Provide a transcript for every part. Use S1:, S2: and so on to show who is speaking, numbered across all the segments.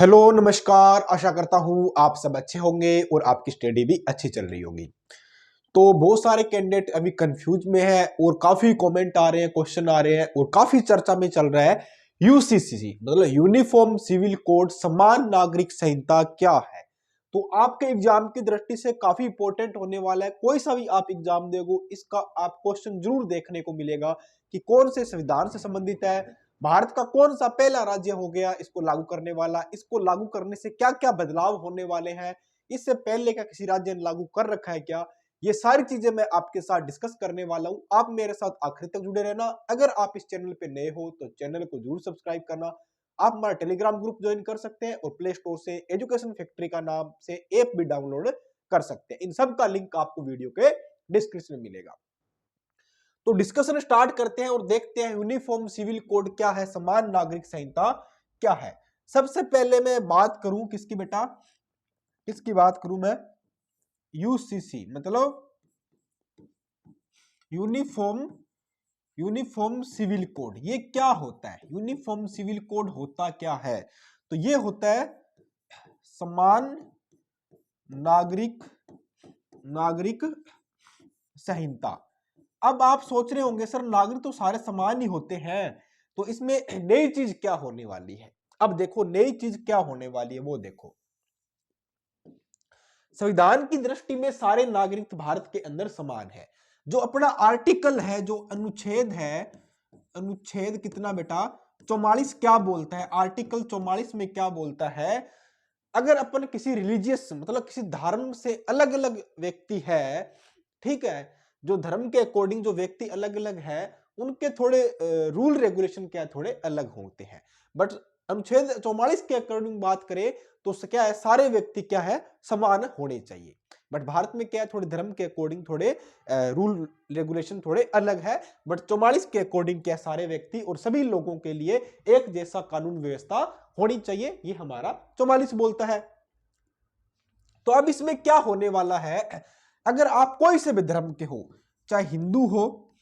S1: Hello नमस्कार। आशा करता हूं आप सब अच्छे होंगे और आपकी स्टडी भी अच्छी चल रही होगी। तो बहुत सारे कैंडिडेट अभी कंफ्यूज में है और काफी कमेंट आ रहे हैं, क्वेश्चन आ रहे हैं और काफी चर्चा में चल रहा है यूसीसी मतलब यूनिफॉर्म सिविल कोड समान नागरिक संहिता क्या है। तो आपके एग्जाम की दृष्टि से काफी इंपॉर्टेंट होने वाला है। कोई सा भी आप एग्जाम दोगे इसका आप क्वेश्चन जरूर देखने को मिलेगा कि कौन से संविधान से संबंधित है, भारत का कौन सा पहला राज्य हो गया इसको लागू करने वाला, इसको लागू करने से क्या क्या बदलाव होने वाले हैं, इससे पहले का किसी राज्य ने लागू कर रखा है क्या। ये सारी चीजें मैं आपके साथ डिस्कस करने वाला हूं। आप मेरे साथ आखिर तक जुड़े रहना। अगर आप इस चैनल पे नए हो तो चैनल को जरूर सब्सक्राइब करना। आप हमारा टेलीग्राम ग्रुप ज्वाइन कर सकते हैं और प्ले स्टोर से एजुकेशन फैक्ट्री का नाम से ऐप भी डाउनलोड कर सकते हैं। इन सब का लिंक आपको वीडियो के डिस्क्रिप्शन में मिलेगा। तो डिस्कशन स्टार्ट करते हैं और देखते हैं यूनिफॉर्म सिविल कोड क्या है, समान नागरिक संहिता क्या है। सबसे पहले मैं बात करूं किसकी बेटा, किसकी बात करूं मैं, यूसीसी मतलब यूनिफॉर्म सिविल कोड। ये क्या होता है? यूनिफॉर्म सिविल कोड होता क्या है? तो ये होता है समान नागरिक संहिता। अब आप सोच रहे होंगे सर नागरिक तो सारे समान ही होते हैं, तो इसमें नई चीज क्या होने वाली है। अब देखो नई चीज क्या होने वाली है वो देखो। संविधान की दृष्टि में सारे नागरिक भारत के अंदर समान है। जो अपना आर्टिकल है, जो अनुच्छेद है, अनुच्छेद कितना बेटा 44 क्या बोलता है, आर्टिकल 44 में क्या बोलता है, अगर अपन किसी रिलीजियस मतलब किसी धर्म से अलग अलग व्यक्ति है, ठीक है, जो धर्म के अकॉर्डिंग जो व्यक्ति अलग अलग है उनके थोड़े रूल रेगुलेशन क्या थोड़े अलग होते हैं। बट अनुच्छेद 44 के अकॉर्डिंग बात करें तो क्या है, सारे व्यक्ति क्या है समान होने चाहिए। बट भारत में क्या है, थोड़े धर्म के अकॉर्डिंग थोड़े रूल रेगुलेशन थोड़े अलग है। बट 44 के अकॉर्डिंग क्या सारे व्यक्ति और सभी लोगों के लिए एक जैसा कानून व्यवस्था होनी चाहिए, ये हमारा 44 बोलता है। तो अब इसमें क्या होने वाला है, अगर आप कोई से भी धर्म के हो, चाहे हिंदू हो,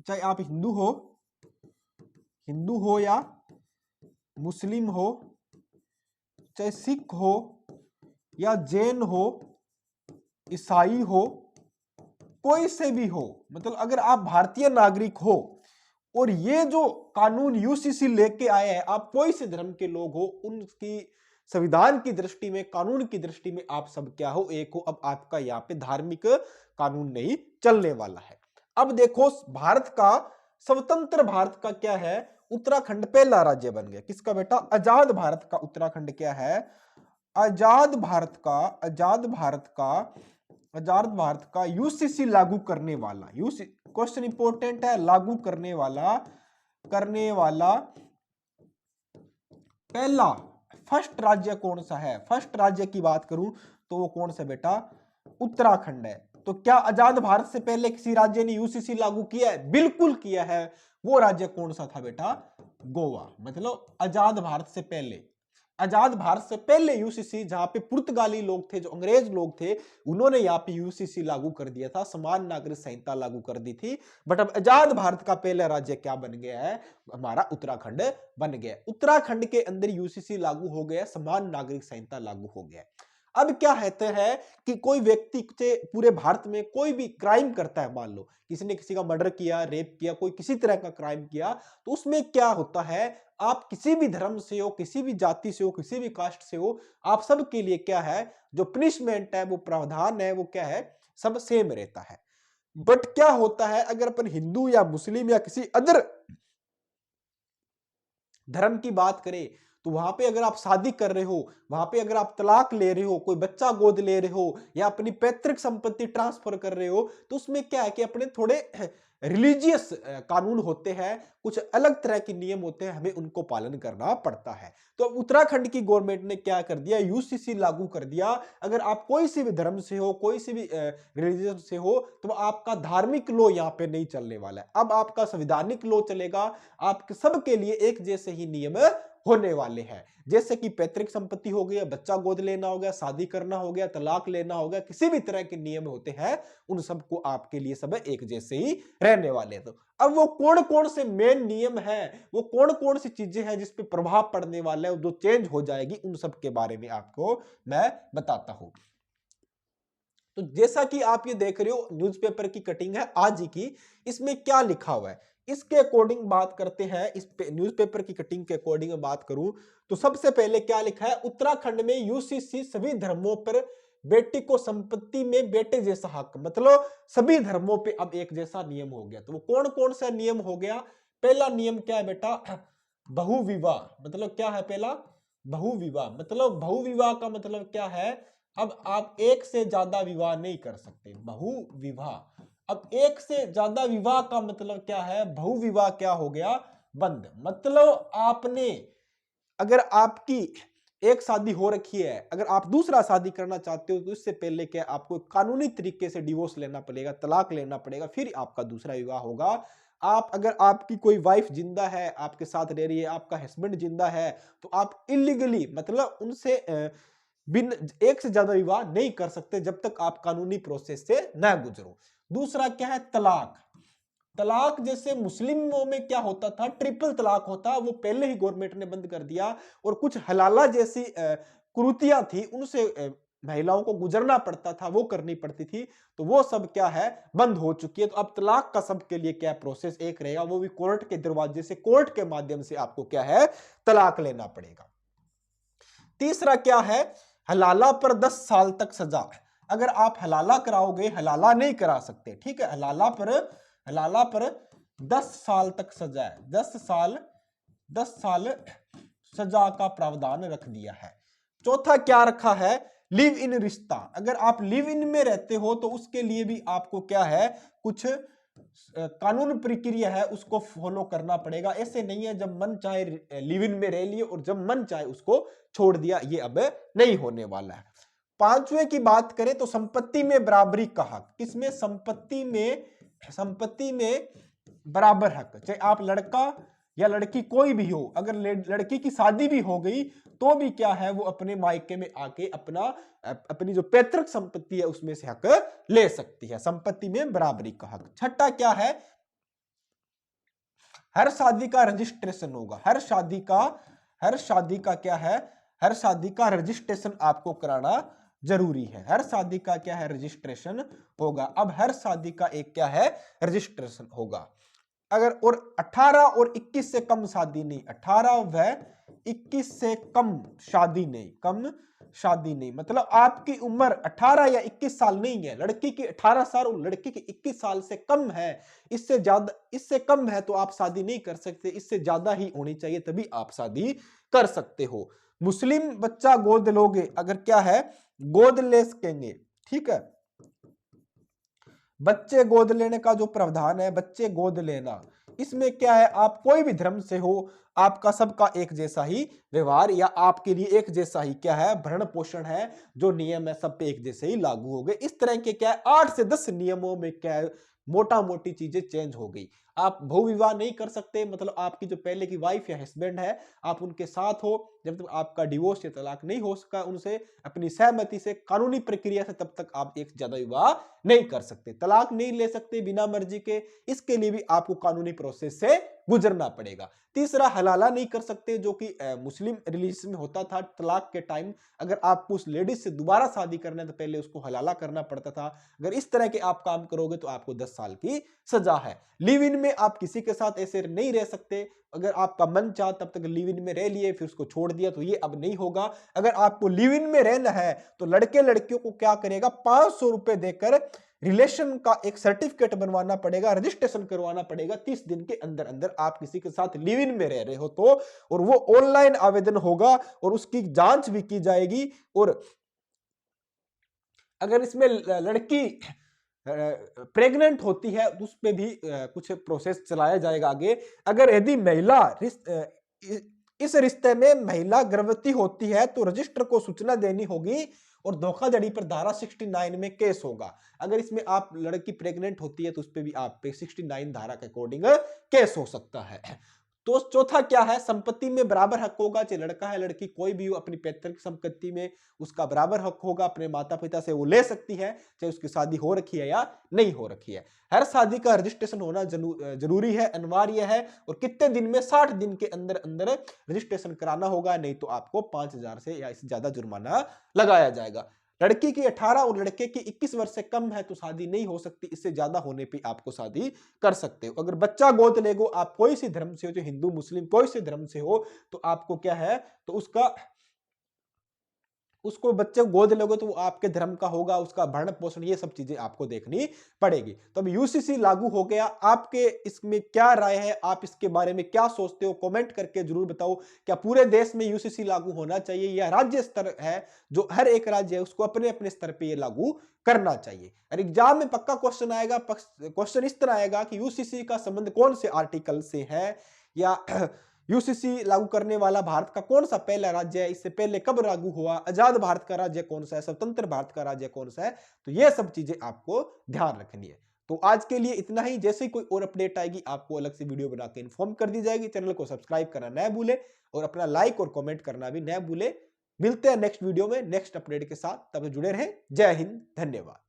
S1: चाहे आप हिंदू हो या मुस्लिम हो, चाहे सिख हो या जैन हो, ईसाई हो, कोई से भी हो, मतलब अगर आप भारतीय नागरिक हो और ये जो कानून यूसीसी लेके आए हैं, आप कोई से धर्म के लोग हो, उनकी संविधान की दृष्टि में कानून की दृष्टि में आप सब क्या हो, एक हो। अब आपका यहाँ पे धार्मिक कानून नहीं चलने वाला है। अब देखो भारत का स्वतंत्र भारत का क्या है, उत्तराखंड पहला राज्य बन गया। किसका बेटा? आजाद भारत का उत्तराखंड क्या है, आजाद भारत का यूसीसी लागू करने वाला, यूसी क्वेश्चन इंपॉर्टेंट है, लागू करने वाला पहला फर्स्ट राज्य कौन सा है? फर्स्ट राज्य की बात करूं तो वो कौन सा बेटा? उत्तराखंड है। तो क्या आजाद भारत से पहले किसी राज्य ने यूसीसी लागू किया है? बिल्कुल किया है। वो राज्य कौन सा था बेटा? गोवा। मतलब आजाद भारत से पहले, आजाद भारत से पहले यूसीसी, जहां पे पुर्तगाली लोग थे, जो अंग्रेज लोग थे, उन्होंने यहाँ पे यूसीसी लागू कर दिया था, समान नागरिक संहिता लागू कर दी थी। बट अब आजाद भारत का पहला राज्य क्या बन गया है? हमारा उत्तराखंड बन गया। उत्तराखंड के अंदर यूसीसी लागू हो गया, समान नागरिक संहिता लागू हो गया। अब क्या कहते हैं कि कोई व्यक्ति से पूरे भारत में कोई भी क्राइम करता है, मान लो किसी ने किसी का मर्डर किया, रेप किया, कोई किसी तरह का क्राइम किया, तो उसमें क्या होता है, आप किसी भी धर्म से हो, किसी भी जाति से हो, किसी भी कास्ट से हो, आप सब के लिए क्या है, जो पनिशमेंट है, वो प्रावधान है, वो क्या है, सब सेम रहता है। बट क्या होता है, अगर अपन हिंदू या मुस्लिम या किसी अदर धर्म की बात करें तो वहां पे अगर आप शादी कर रहे हो, वहां पे अगर आप तलाक ले रहे हो, कोई बच्चा गोद ले रहे हो या अपनी पैतृक संपत्ति ट्रांसफर कर रहे हो, तो उसमें क्या है कि अपने थोड़े रिलीजियस कानून होते हैं, कुछ अलग तरह के नियम होते हैं, हमें उनको पालन करना पड़ता है। तो उत्तराखंड की गवर्नमेंट ने क्या कर दिया, यूसीसी लागू कर दिया। अगर आप कोई से भी धर्म से हो, कोई से भी रिलीजन से हो, तो आपका धार्मिक लॉ यहाँ पे नहीं चलने वाला है। अब आपका संवैधानिक लॉ चलेगा। आपके सबके लिए एक जैसे ही नियम होने वाले हैं। जैसे कि पैतृक संपत्ति हो गया, बच्चा गोद लेना हो गया, शादी करना हो गया, तलाक लेना हो गया, किसी भी तरह के नियम होते हैं, उन सबको आपके लिए सब एक जैसे ही रहने वाले। तो अब वो कौन कौन से मेन नियम हैं, वो कौन कौन सी चीजें हैं जिस पे प्रभाव पड़ने वाला है जो चेंज हो जाएगी, उन सब के बारे में आपको मैं बताता हूं। तो जैसा कि आप ये देख रहे हो, न्यूज़पेपर की कटिंग है आज ही की, इसमें क्या लिखा हुआ है इसके अकॉर्डिंग बात करते हैं। इस न्यूज़पेपर की कटिंग के अकॉर्डिंग बात करूं तो सबसे पहले क्या लिखा है, उत्तराखंड में यूसीसी सभी धर्मों पर बेटी को संपत्ति में बेटे जैसा हक, मतलब सभी धर्मों पे अब एक जैसा नियम हो गया। तो वो कौन कौन सा नियम हो गया? पहला नियम क्या है बेटा, बहुविवाह। मतलब क्या है पहला? बहुविवाह। मतलब बहुविवाह का मतलब क्या है, अब आप एक से ज्यादा विवाह नहीं कर सकते, बहुविवाह। अब एक से ज्यादा विवाह का मतलब क्या है, बहुविवाह क्या हो गया, बंद। मतलब आपने, अगर आपकी एक शादी हो रखी है, अगर आप दूसरा शादी करना चाहते हो तो इससे पहले क्या आपको कानूनी तरीके से डिवोर्स लेना पड़ेगा, तलाक लेना पड़ेगा, फिर आपका दूसरा विवाह होगा। आप, अगर आपकी कोई वाइफ जिंदा है, आपके साथ रह रही है, आपका हस्बैंड जिंदा है, तो आप इलीगली मतलब उनसे बिन एक से ज्यादा विवाह नहीं कर सकते जब तक आप कानूनी प्रोसेस से न गुजरो। दूसरा क्या है, तलाक। तलाक जैसे मुस्लिमों में क्या होता था, ट्रिपल तलाक होता, वो पहले ही गवर्नमेंट ने बंद कर दिया। और कुछ हलाला जैसी कुरीतियां थी, उनसे महिलाओं को गुजरना पड़ता था, वो करनी पड़ती थी, तो वो सब क्या है, बंद हो चुकी है। तो अब तलाक का सबके लिए क्या प्रोसेस एक रहेगा, वो भी कोर्ट के दरवाजे से, कोर्ट के माध्यम से आपको क्या है, तलाक लेना पड़ेगा। तीसरा क्या है, हलाला पर 10 साल तक सजा। अगर आप हलाला कराओगे, हलाला नहीं करा सकते, ठीक है, हलाला पर 10 साल तक सजा है, 10 साल सजा का प्रावधान रख दिया है। चौथा क्या रखा है, लिव इन रिश्ता। अगर आप लिव इन में रहते हो तो उसके लिए भी आपको क्या है, कुछ कानून प्रक्रिया है, उसको फॉलो करना पड़ेगा। ऐसे नहीं है जब मन चाहे लिव इन में रह लिए और जब मन चाहे उसको छोड़ दिया, ये अब नहीं होने वाला है। पांचवें की बात करें तो संपत्ति में बराबरी का हक। किसमें? संपत्ति में बराबर हक। चाहे आप लड़का या लड़की कोई भी हो, अगर लड़की की शादी भी हो गई तो भी क्या है, वो अपने मायके में आके अपनी जो पैतृक संपत्ति है उसमें से हक ले सकती है। संपत्ति में बराबरी का हक। छठा क्या है, हर शादी का रजिस्ट्रेशन होगा। हर शादी का क्या है, हर शादी का रजिस्ट्रेशन आपको कराना जरूरी है। हर शादी का क्या है, रजिस्ट्रेशन होगा। अब हर शादी का एक क्या है, रजिस्ट्रेशन होगा। अगर और 18 और 21 से कम शादी नहीं, 18 व 21 से कम शादी नहीं, मतलब आपकी उम्र 18 या 21 साल नहीं है, लड़की की 18 साल और लड़की की 21 साल से कम है, इससे कम है तो आप शादी नहीं कर सकते, इससे ज्यादा ही होनी चाहिए तभी आप शादी कर सकते हो। मुस्लिम बच्चा गोद लोगे, अगर क्या है, गोद ले सकेंगे, ठीक है। बच्चे गोद लेने का जो प्रावधान है, बच्चे गोद लेना, इसमें क्या है, आप कोई भी धर्म से हो, आपका सबका एक जैसा ही व्यवहार या आपके लिए एक जैसा ही क्या है, भरण पोषण है, जो नियम है सब पे एक जैसे ही लागू हो गए। इस तरह के क्या है 8 से 10 नियमों में क्या है, मोटा मोटी चीजें चेंज हो गई। आप बहुविवाह नहीं कर सकते, मतलब आपकी जो पहले की वाइफ या हस्बैंड है, आप उनके साथ हो, जब तक आपका डिवोर्स या तलाक नहीं हो सका उनसे अपनी सहमति से, कानूनी प्रक्रिया से, तब तक आप एक ज्यादा विवाह नहीं कर सकते। तलाक नहीं ले सकते बिना मर्जी के, इसके लिए भी आपको कानूनी प्रोसेस से गुजरना पड़ेगा। तीसरा, हलाला नहीं कर सकते, जो कि मुस्लिम रिलीजन में होता था। तलाक के टाइम अगर आपको उस लेडीज से दोबारा शादी करना है तो पहले उसको हलाला करना पड़ता था। अगर इस तरह के आप काम करोगे तो आपको 10 साल की सजा है। लिव इन में आप किसी के साथ ऐसे नहीं रह सकते, अगर आपका मन चाह तब तक लिव इन में रह लिए, फिर उसको छोड़ दिया, तो ये अब नहीं होगा। अगर आपको लिव इन में रहना है तो लड़के लड़कियों को क्या करेगा, 500 रुपए देकर रिलेशन का एक सर्टिफिकेट बनवाना पड़ेगा, रजिस्ट्रेशन करवाना पड़ेगा। 30 दिन के अंदर अंदर आप किसी के साथ लिव इन में रह रहे हो तो, और वो ऑनलाइन आवेदन होगा और उसकी जांच भी की जाएगी। और अगर इसमें लड़की प्रेग्नेंट होती है तो उस पर भी कुछ प्रोसेस चलाया जाएगा आगे। अगर यदि महिला इस रिश्ते में महिला गर्भवती होती है तो रजिस्टर को सूचना देनी होगी और धोखाधड़ी पर धारा 69 में केस होगा। अगर इसमें आप लड़की प्रेग्नेंट होती है तो उस पर भी आप पे 69 धारा के अकॉर्डिंग केस हो सकता है। तो चौथा क्या है, संपत्ति में बराबर हक होगा, चाहे लड़का है लड़की कोई भी हो, अपनी पैतृक संपत्ति में उसका बराबर हक होगा, अपने माता पिता से वो ले सकती है, चाहे उसकी शादी हो रखी है या नहीं हो रखी है। हर शादी का रजिस्ट्रेशन होना जरूरी है, अनिवार्य है, और कितने दिन में, 60 दिन के अंदर अंदर रजिस्ट्रेशन कराना होगा, नहीं तो आपको 5,000 से या इससे ज्यादा जुर्माना लगाया जाएगा। लड़की की 18 और लड़के की 21 वर्ष से कम है तो शादी नहीं हो सकती, इससे ज्यादा होने पे आपको शादी कर सकते हो। अगर बच्चा गोद लेगो, आप कोई सी धर्म से हो, जो हिंदू मुस्लिम कोई से धर्म से हो, तो आपको क्या है, तो उसको बच्चे को गोद लोगे तो वो आपके धर्म का होगा, उसका भरण पोषण, ये सब चीजें आपको देखनी पड़ेगी। तो अब यूसीसी लागू हो गया, आपके इसमें क्या राय है, आप इसके बारे में क्या सोचते हो, कमेंट करके जरूर बताओ। क्या पूरे देश में यूसीसी लागू होना चाहिए या राज्य स्तर है, जो हर एक राज्य है उसको अपने अपने स्तर पे ये लागू करना चाहिए। और एग्जाम में पक्का क्वेश्चन आएगा, क्वेश्चन इस तरह आएगा कि यूसीसी का संबंध कौन से आर्टिकल से है, या यूसीसी लागू करने वाला भारत का कौन सा पहला राज्य है, इससे पहले कब लागू हुआ, आजाद भारत का राज्य कौन सा है, स्वतंत्र भारत का राज्य कौन सा है। तो ये सब चीजें आपको ध्यान रखनी है। तो आज के लिए इतना ही, जैसे ही कोई और अपडेट आएगी आपको अलग से वीडियो बना के इन्फॉर्म कर दी जाएगी। चैनल को सब्सक्राइब करना न भूले और अपना लाइक और कमेंट करना भी न भूले। मिलते हैं नेक्स्ट वीडियो में नेक्स्ट अपडेट के साथ, तब जुड़े रहें। जय हिंद, धन्यवाद।